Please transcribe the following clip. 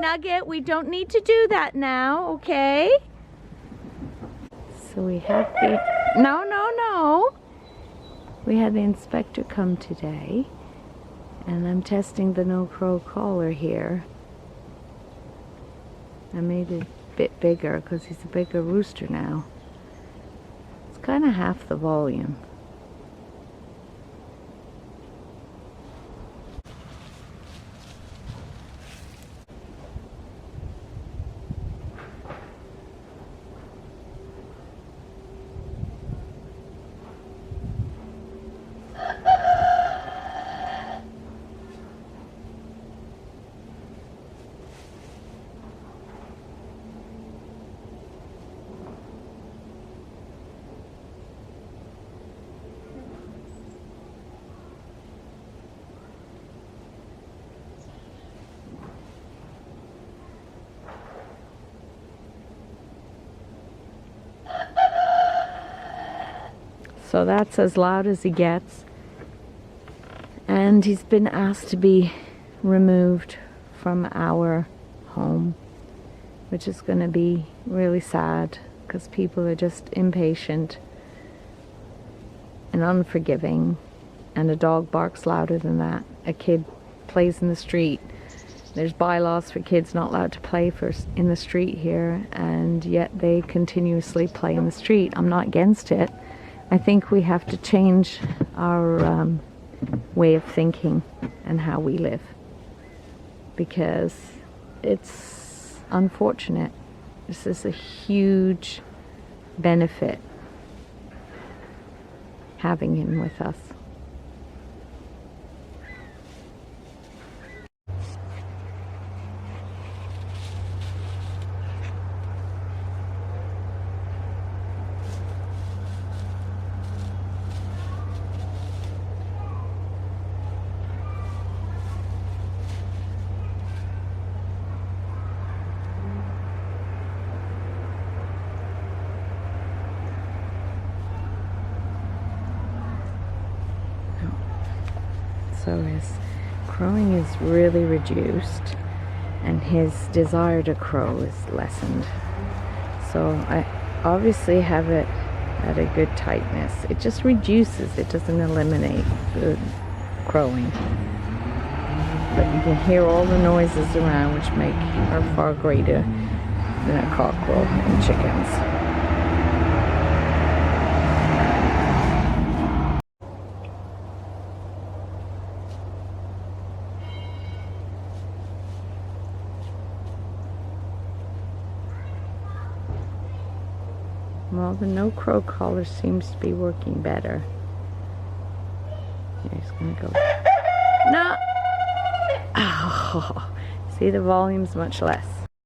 Nugget, we don't need to do that now, okay? So we have the... No. We had the inspector come today, and I'm testing the no-crow collar here. I made it a bit bigger because he's a bigger rooster now. It's kind of half the volume. So that's as loud as he gets, and he's been asked to be removed from our home, which is going to be really sad because people are just impatient and unforgiving, and a dog barks louder than that. A kid plays in the street. There's bylaws for kids not allowed to play in the street here, and yet they continuously play in the street. I'm not against it. I think we have to change our way of thinking and how we live, because it's unfortunate. This is a huge benefit having him with us. So his crowing is really reduced, and his desire to crow is lessened. So I obviously have it at a good tightness. It just reduces, it doesn't eliminate the crowing. But you can hear all the noises around, which are far greater than a cockerel and chickens. Well, the no-crow collar seems to be working better. Yeah, he's gonna go. No! Oh, see, the volume's much less.